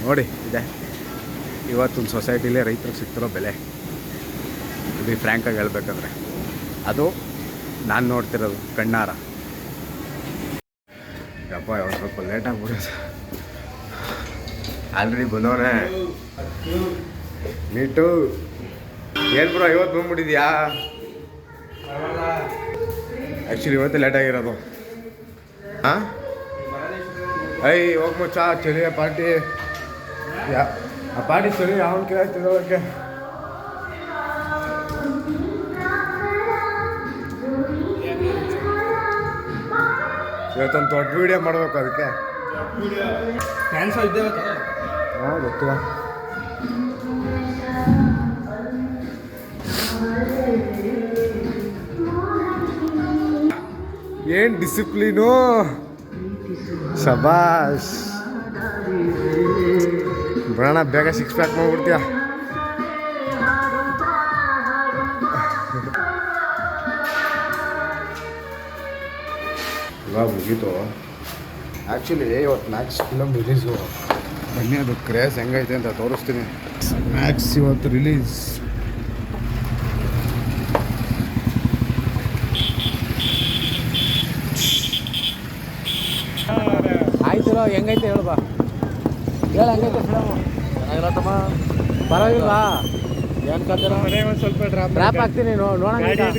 ನೋಡಿ ಇದೆ ಇವತ್ತೊಂದು ಸೊಸೈಟಿಲಿ ರೈತರಿಗೆ ಸಿಗ್ತಿರೋ ಬೆಲೆ. ಇದು ಫ್ರ್ಯಾಂಕಾಗಿ ಹೇಳ್ಬೇಕಂದ್ರೆ ಅದು ನಾನು ನೋಡ್ತಿರೋದು ಕಣ್ಣಾರ. ಯಪ್ಪ ಒಂದು ಸ್ವಲ್ಪ ಲೇಟ್ ಆಗ್ಬಿಡೋದು. ಆಲ್ರೆಡಿ ಬಂದವನೇ ನೀಟು. ಏನು ಬ್ರೋ ಇವತ್ತು ಬಂದ್ಬಿಟ್ಟಿದ್ಯಾ? ಆ್ಯಕ್ಚುಲಿ ಇವತ್ತೇ ಲೇಟಾಗಿರೋದು. ಹಾಂ ಹೋಗಿ ಮುಚ್ಚ ಚಳಿಯ ಪಾರ್ಟಿ. ಆ ಪಾರ್ಟಿ ಚಳಿ ಅವನು ಕೇಳ್ತಿರೋಕ್ಕೆ ಇವತ್ತೊಂದು ದೊಡ್ಡ ವೀಡಿಯೋ ಮಾಡಬೇಕು. ಅದಕ್ಕೆ ಹಾಂ ಗೊತ್ತಿಲ್ಲ. ಏನು ಡಿಸಿಪ್ಲೀನು, ಶಬಾಷ್ ಬರೋಣ. ಬೇಗ 6 ಪ್ಯಾಕ್ ಮಾಡ್ಬಿಡ್ತೀಯ. ಇವಾಗ ಮುಗೀತು. ಆ್ಯಕ್ಚುಲಿ ಇವತ್ತು ಮ್ಯಾಕ್ಸ್ ಫಿಲಮ್ ರಿಲೀಸು. ಬನ್ನಿ ಅದು ಕ್ರೇಜ್ ಹೆಂಗೈತೆ ಅಂತ ತೋರಿಸ್ತೀನಿ. ಮ್ಯಾಕ್ಸ್ ಇವತ್ತು ರಿಲೀಸ್. ಆಯ್ತು ಹೆಂಗೈತೆ ಹೇಳ್ಬಾ. ಹೇಳ ಹೆಂಗೈತೆ ಫಿಲಮು? ಚೆನ್ನಾಗಿರತ್ತಮ್ಮ, ಪರವಾಗಿಲ್ವಾ? ಏನು ಕತ್ತಿರ ಒಂದು ಸ್ವಲ್ಪ ಡ್ರಾಪ್ ಆಗ್ತೀನಿ. ನೋಡಂಗಾಯ್ತಾ?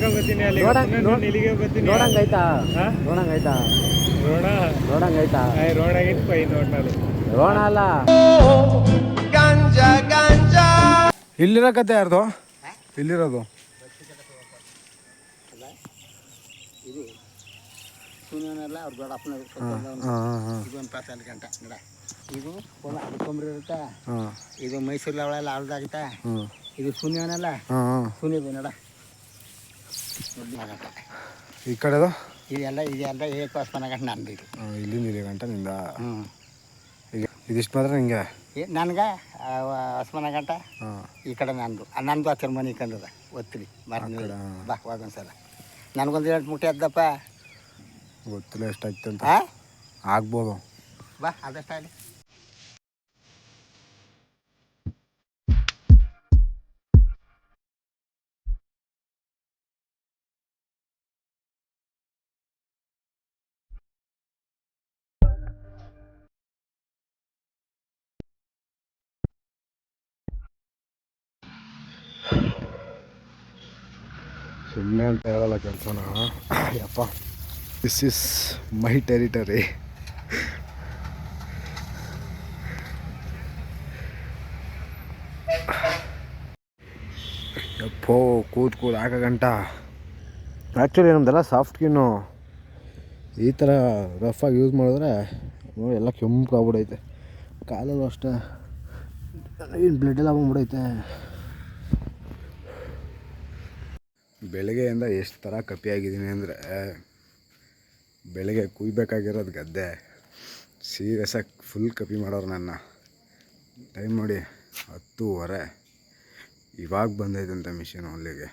ರೋಣ ಅಲ್ಲ. ಇಲ್ಲಿರೋ ಕತೆ ಯಾರ್ದು? ಇಲ್ಲಿರೋದು ಅವ್ರ ದೊಡ್ಡಪ್ಪನ ಇದೊಂದು ಪಾಸ್ ಅಲ್ಲಿ ಗಂಟ ನೋಡ. ಇದು ಅಡ್ಕೊಂಬ್ರಿ ಇರುತ್ತಾ. ಇದು ಮೈಸೂರಲ್ಲಿ ಅವಳೆಲ್ಲ ಅವ್ರದ್ದಾಗಿತ್ತಾ. ಇದು ಶೂನ್ಯವನಲ್ಲ, ಶೂನ್ಯದು ನೋಡ. ಈ ಕಡೆದು ಇದೆಲ್ಲ ಪಾಸ್ ಗಂಟ ನಂದು. ಇದು ಇಲ್ಲಿಂದ ಇಲ್ಲಿ ಗಂಟ ನಿಂದ. ಇದಿಷ್ಟು ಮಾತ್ರ ನಿಂಗೆ? ನನಗೆ ಹೊಸ್ಮನ ಗಂಟ ಈ ಕಡೆ ನಂದು ಆ ಚರ್ಮನಿ ಕಂದದ ಒತ್ತಿರಿ ಮಾರ್ನಿ ಬಾ ಒಂದ್ಸಲ. ನನಗೊಂದು 8 ಮುಟ್ಟೆ ಅದ್ದಪ್ಪ. ಗೊತ್ತಿಲ್ಲ ಎಷ್ಟಾಯ್ತು ಅಂತ. ಆಗ್ಬೋದು ಬಾ ಅದಷ್ಟಾಗಲಿ. ಸುಮ್ಮನೆ ಅಂತ ಹೇಳಲ್ಲ ಕೆಲಸನ. ಯಪ್ಪ, ದಿಸ್ ಇಸ್ ಮೈ ಟೆರಿಟರಿ. ಯಪ್ಪೋ ಕೂತ್ ಹಾಕಗಂಟ. ಆ್ಯಕ್ಚುಲಿ ನಮ್ದೆಲ್ಲ ಸಾಫ್ಟ್ ಸ್ಕಿನ್ನು. ಈ ಥರ ರಫಾಗಿ ಯೂಸ್ ಮಾಡಿದ್ರೆ ನೋಡಿ ಎಲ್ಲ ಕೆಂಪು ಆಗ್ಬಿಡೈತೆ. ಕಾಲಲ್ಲೂ ಅಷ್ಟೇ ಏನು ಬ್ಲಡ್ ಎಲ್ಲ ಬಂದ್ಬಿಡೈತೆ. ಬೆಳಗ್ಗೆಯಿಂದ ಎಷ್ಟು ಥರ ಕಪಿಯಾಗಿದ್ದೀನಿ ಅಂದರೆ, ಬೆಳಗ್ಗೆ ಕುಯ್ಬೇಕಾಗಿರೋದು ಗದ್ದೆ ಸೀರಿಯಸ್ಸಾಗಿ ಫುಲ್ ಕಪಿ ಮಾಡೋರು ನನ್ನ. ಟೈಮ್ ನೋಡಿ 10:30. ಇವಾಗ ಬಂದೈತಂತೆ ಮಿಷಿನ್ ಅಲ್ಲಿಗೆ.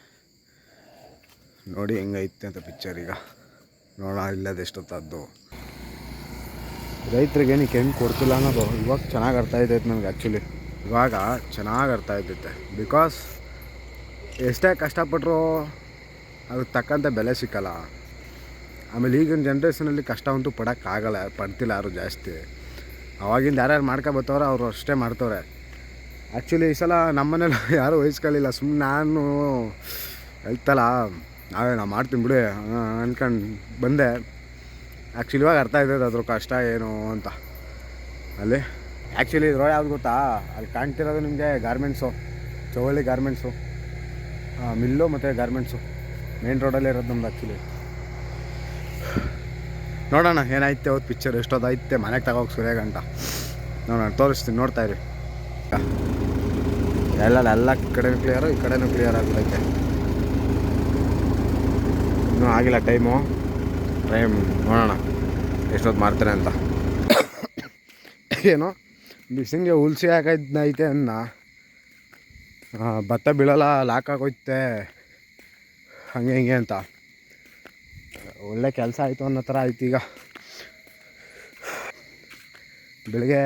ನೋಡಿ ಹೆಂಗೈತೆ ಅಂತ ಪಿಕ್ಚರ್. ಈಗ ನೋಡೋಣ ಇಲ್ಲದ ಎಷ್ಟೊತ್ತದ್ದು. ರೈತರಿಗೇನಕ್ಕೆ ಹೆಂಗೆ ಕೊಡ್ತಿಲ್ಲ ಅನ್ನೋದು ಇವಾಗ ಚೆನ್ನಾಗಿ ಅರ್ಥ ಆಯ್ತೈತೆ ನನಗೆ. ಆ್ಯಕ್ಚುಲಿ ಇವಾಗ ಚೆನ್ನಾಗಿ ಅರ್ಥ ಆಯ್ತೈತೆ. ಬಿಕಾಸ್ ಎಷ್ಟೇ ಕಷ್ಟಪಟ್ಟರು ಅದಕ್ಕೆ ತಕ್ಕಂಥ ಬೆಲೆ ಸಿಕ್ಕಲ್ಲ. ಆಮೇಲೆ ಈಗಿನ ಜನ್ರೇಷನಲ್ಲಿ ಕಷ್ಟ ಅಂತೂ ಪಡ್ತಿಲ್ಲ ಯಾರು ಜಾಸ್ತಿ. ಅವಾಗಿಂದ ಯಾರ್ಯಾರು ಮಾಡ್ಕೊಬತ್ತವ್ರೆ ಅವರು ಅಷ್ಟೇ ಮಾಡ್ತವ್ರೆ. ಆ್ಯಕ್ಚುಲಿ ಈ ಸಲ ನಮ್ಮನೇಲಿ ಯಾರೂ ವಹಿಸ್ಕೊಳ್ಳಿಲ್ಲ. ಸುಮ್ಮನೆ ನಾನು ಹೇಳ್ತಲ್ಲ ನಾವು ಮಾಡ್ತೀನಿ ಬಿಡಿ ಅಂದ್ಕೊಂಡು ಬಂದೆ. ಆ್ಯಕ್ಚುಲಿ ಇವಾಗ ಅರ್ಥ ಆಯ್ತದೆ ಅದ್ರ ಕಷ್ಟ ಏನು ಅಂತ. ಅಲ್ಲಿ ಆ್ಯಕ್ಚುಲಿ ಇದ್ರೊಳಗೆ ಯಾವ್ದು ಗೊತ್ತಾ, ಅಲ್ಲಿ ಕಾಣ್ತಿರೋದು ನಿಮಗೆ ಗಾರ್ಮೆಂಟ್ಸು, ಚೌಳಿ ಗಾರ್ಮೆಂಟ್ಸು, ಮಿಲ್ಲು ಮತ್ತು ಗಾರ್ಮೆಂಟ್ಸು ಮೇನ್ ರೋಡಲ್ಲೇ ಇರೋದು ನಮ್ದು. ಆ್ಯಕ್ಚುಲಿ ನೋಡೋಣ ಏನಾಯ್ತೆ ಅವತ್ತು ಪಿಕ್ಚರ್ ಎಷ್ಟೊತ್ತೈತೆ ಮನೆಗೆ ತಗೋಗಿ ಸುರೇಗಂಟ ನೋಡೋಣ, ತೋರಿಸ್ತೀನಿ, ನೋಡ್ತಾಯಿರಿ. ಎಲ್ಲ ಕಡೆನೂ ಕ್ಲಿಯರು, ಈ ಕಡೆನೂ ಕ್ಲಿಯರ್ ಆಗ್ತೈತೆ. ಇನ್ನೂ ಆಗಿಲ್ಲ ಟೈಮ್ ನೋಡೋಣ ಎಷ್ಟೊತ್ತು ಮಾಡ್ತಾರೆ ಅಂತ. ಏನೋ ಬಿಸಿಂಗೆ ಹುಲ್ಸಿ ಹಾಕೈತೆ ಅನ್ನ ಭತ್ತ ಬೀಳಲ್ಲ, ಲಾಕ್ ಆಗೋಯ್ತೆ, ಹಂಗೆ ಹಿಂಗೆ ಅಂತ. ಒಳ್ಳೆ ಕೆಲಸ ಆಯಿತು ಅನ್ನೋ ಥರ ಆಯ್ತು. ಈಗ ಬೆಳಗ್ಗೆ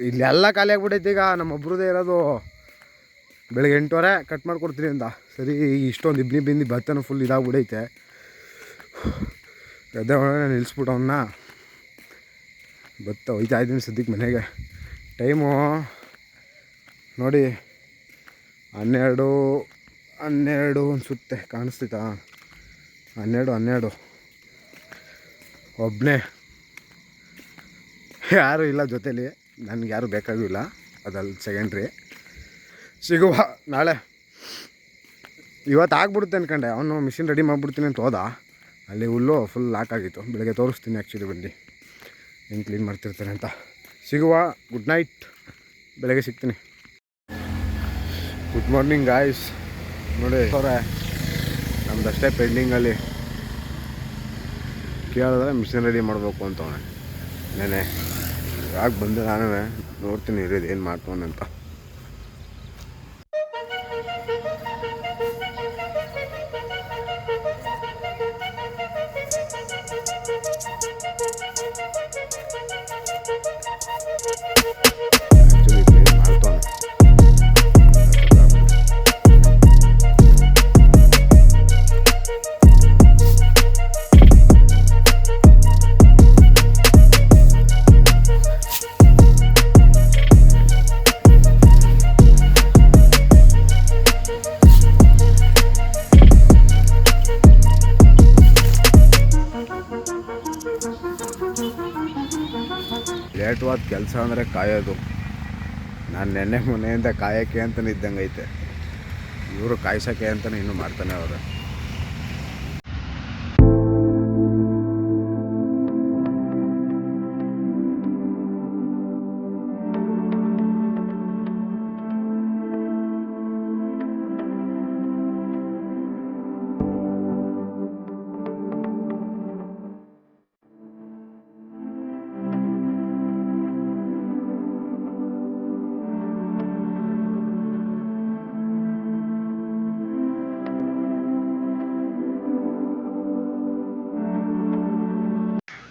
ಇಲ್ಲೆಲ್ಲ ಖಾಲಿ ಆಗ್ಬಿಟ್ಟೈತೆ ಈಗ ನಮ್ಮೊಬ್ರದ್ದೇ ಇರೋದು. ಬೆಳಗ್ಗೆ 8:15 ಕಟ್ ಮಾಡಿಕೊಡ್ತೀನಿ ಅಂತ. ಸರಿ ಇಷ್ಟೊಂದು ಇಬ್ನಿ ಬಿಂದಿ ಭತ್ತನೂ ಫುಲ್ ಇದಾಗ್ಬಿಡೈತೆ. ಗದ್ದೆ ಒಳಗೆ ನಿಲ್ಲಿಸ್ಬಿಟ್ಟು ಅವನ್ನ ಭತ್ತ ಹೋಯ್ತಾ ಇದ್ದೀನಿ ಸದ್ಯಕ್ಕೆ ಮನೆಗೆ. ಟೈಮು ನೋಡಿ 12 ಅನಿಸುತ್ತೆ, ಕಾಣಿಸ್ತೈತಾ? 12 ಒಬ್ಬನೇ, ಯಾರೂ ಇಲ್ಲ ಜೊತೇಲಿ. ನನಗೆ ಯಾರೂ ಬೇಕಾಗಿಲ್ಲ, ಅದಲ್ಲ ಸೆಕೆಂಡ್ರಿ. ಸಿಗುವ ನಾಳೆ. ಇವತ್ತು ಆಗ್ಬಿಡುತ್ತೆ ಅಂದ್ಕೊಂಡೆ. ಅವನು ಮಿಷಿನ್ ರೆಡಿ ಮಾಡಿಬಿಡ್ತೀನಿ ಅಂತ ಹೋದ. ಅಲ್ಲಿ ಹುಲ್ಲು ಫುಲ್ ಲಾಕ್ ಆಗಿತ್ತು. ಬೆಳಗ್ಗೆ ತೋರಿಸ್ತೀನಿ ಆ್ಯಕ್ಚುಲಿ ಬಂದು ಹೆಂಗೆ ಕ್ಲೀನ್ ಮಾಡ್ತಿರ್ತಾನೆ ಅಂತ. ಸಿಗುವ. ಗುಡ್ ನೈಟ್, ಬೆಳಗ್ಗೆ ಸಿಗ್ತೀನಿ. Good morning guys. ನೋಡಿ ಅವರೇ, ನಮ್ದಷ್ಟೇ ಪೆಂಡಿಂಗಲ್ಲಿ. ಕೇಳಿದ್ರೆ ಮಿಷಿನ್ ರೆಡಿ ಮಾಡಬೇಕು ಅಂತವನೆ. ನೆನೆ ಯಾಕೆ ಬಂದೆ, ನಾನು ನೋಡ್ತೀನಿ ಇರೋದು ಏನು ಮಾಡ್ತಾನೆ ಅಂತ. ಲೇಟ್ವಾದ ಕೆಲಸ ಅಂದರೆ ಕಾಯೋದು. ನಾನು ನೆನ್ನೆ ಮೊನ್ನೆಯಿಂದ ಕಾಯೋಕ್ಕೆ ಅಂತಲೇ ಇದ್ದಂಗೆ ಐತೆ. ಇವರು ಕಾಯ್ಸೋಕ್ಕೆ ಅಂತಲೇ ಇನ್ನೂ ಮಾಡ್ತಾನೆ ಅವರು.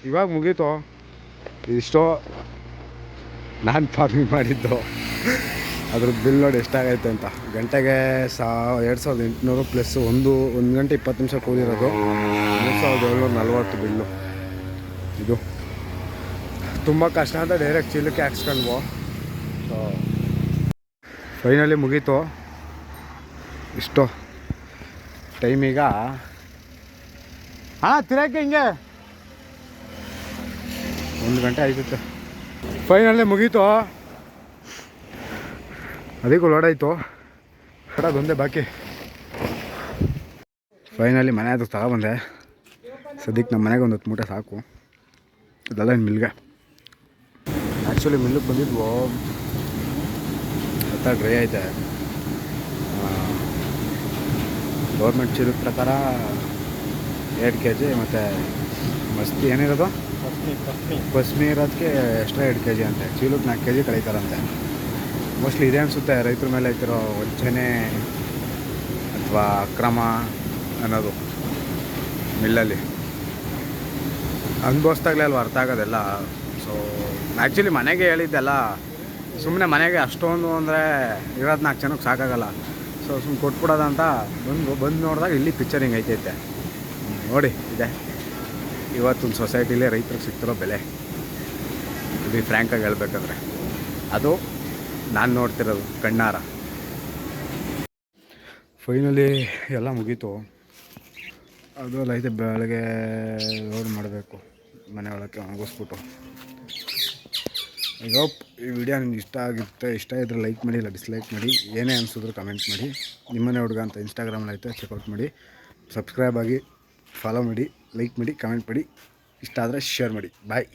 ಇವಾಗ ಮುಗೀತು. ಇಷ್ಟೋ ನಾನು ಫಾರ್ಮಿಂಗ್ ಮಾಡಿದ್ದು. ಅದ್ರದ್ದು ಬಿಲ್ ನೋಡಿ ಎಷ್ಟಾಗೈತೆ ಅಂತ. ಗಂಟೆಗೆ 2800 ಪ್ಲಸ್ ಒಂದು ಗಂಟೆ 20 ನಿಮಿಷ ಕೂದಿರೋದು 3740 ಬಿಲ್ಲು. ಇದು ತುಂಬ ಕಷ್ಟ ಅಂತ ಡೈರೆಕ್ಟ್ ಚೀಲಕ್ಕೆ ಹಾಕ್ಸ್ಕೊಂಡ್ವು. ಸೊ ಫೈನಲಿ ಮುಗೀತು. ಇಷ್ಟು ಟೈಮೀಗ ತಿರಕ್ಕೆ ಹಿಂಗೆ 1 ಗಂಟೆ ಆಯ್ತಿತ್ತು. ಫೈನಲ್ಲೇ ಮುಗೀತು. ಅದಕ್ಕೂ ಲೋಡಾಯಿತು. ಅದೊಂದೇ ಬಾಕಿ. ಫೈನಲಿ ಮನೆ ಅದಕ್ಕೆ ತಗೊಬಂದೆ. ಸದ್ಯಕ್ಕೆ ನಮ್ಮ ಮನೆಗೆ ಒಂದು 10 ಮೂಟೆ ಸಾಕು. ಅದೆಲ್ಲ ಇನ್ನು ಮಿಲ್ಗೆ. ಆ್ಯಕ್ಚುಲಿ ಮಿಲ್ಲಿಗೆ ಬಂದಿದ್ವು. ಭತ್ತ ಡ್ರೈ ಐತೆ. ಗೌರ್ಮೆಂಟ್ ಚೀಲದ ಪ್ರಕಾರ 2 kg ಮತ್ತು ಮಸ್ತಿ ಏನಿರೋದು ಪಸ್ಮಿ ಇರೋದಕ್ಕೆ ಎಕ್ಸ್ಟ್ರಾ 2 kg ಅಂತೆ. ಚೀಲಕ್ಕೆ 4 kg ಕಳೀತಾರಂತೆ. ಮೋಸ್ಟ್ಲಿ ಇದೆ ಅನಿಸುತ್ತೆ ರೈತರ ಮೇಲೆ ಐತಿರೋ ವಂಚನೆ ಅಥವಾ ಅಕ್ರಮ ಅನ್ನೋದು ಮಿಲ್ಲಲ್ಲಿ. ಅನುಭವಿಸ್ದಾಗಲೇ ಅಲ್ವ ಅರ್ಥ ಆಗೋದೆಲ್ಲ. ಸೊ ಆ್ಯಕ್ಚುಲಿ ಮನೆಗೆ ಹೇಳಿದ್ದೆಲ್ಲ ಸುಮ್ಮನೆ ಮನೆಗೆ ಅಷ್ಟೊಂದು ಅಂದರೆ 24 ಜನಕ್ಕೆ ಸಾಕಾಗಲ್ಲ. ಸೊ ಸುಮ್ಮನೆ ಕೊಟ್ಬಿಡೋದಂತ ಬಂದು ನೋಡಿದಾಗ ಇಲ್ಲಿ ಪಿಕ್ಚರಿಂಗ್ ಐತೈತೆ ನೋಡಿ. ಇದೆ ಇವತ್ತೊಂದು ಸೊಸೈಟಿಲಿ ರೈತರಿಗೆ ಸಿಗ್ತಿರೋ ಬೆಲೆ. ಇದು ಫ್ರ್ಯಾಂಕಾಗಿ ಹೇಳ್ಬೇಕಂದ್ರೆ ಅದು ನಾನು ನೋಡ್ತಿರೋದು ಕಣ್ಣಾರ. ಫೈನಲಿ ಎಲ್ಲ ಮುಗೀತು. ಅದು ಐತೆ. ಬೆಳಗ್ಗೆ ಲೋಡ್ ಮಾಡಬೇಕು ಮನೆ ಒಳಕ್ಕೆ ಒಣಗಿಸ್ಬಿಟ್ಟು. ಈಗ ಈ ವಿಡಿಯೋ ನಿಮ್ಗೆ ಇಷ್ಟ ಇದ್ದರೆ ಲೈಕ್ ಮಾಡಿ, ಇಲ್ಲ ಡಿಸ್ಲೈಕ್ ಮಾಡಿ. ಏನೇ ಅನಿಸಿದ್ರು ಕಮೆಂಟ್ ಮಾಡಿ. ನಿಮ್ಮನೆ ಹುಡುಗ ಅಂತ ಇನ್ಸ್ಟಾಗ್ರಾಮಲ್ಲಿ ಐತೆ, ಚೆಕ್ಔಟ್ ಮಾಡಿ. ಸಬ್ಸ್ಕ್ರೈಬ್ ಆಗಿ, ಫಾಲೋ ಮಾಡಿ, ಲೈಕ್ ಮಾಡಿ, ಕಮೆಂಟ್ ಮಾಡಿ. ಇಷ್ಟ ಆದರೆ ಶೇರ್ ಮಾಡಿ. ಬಾಯ್.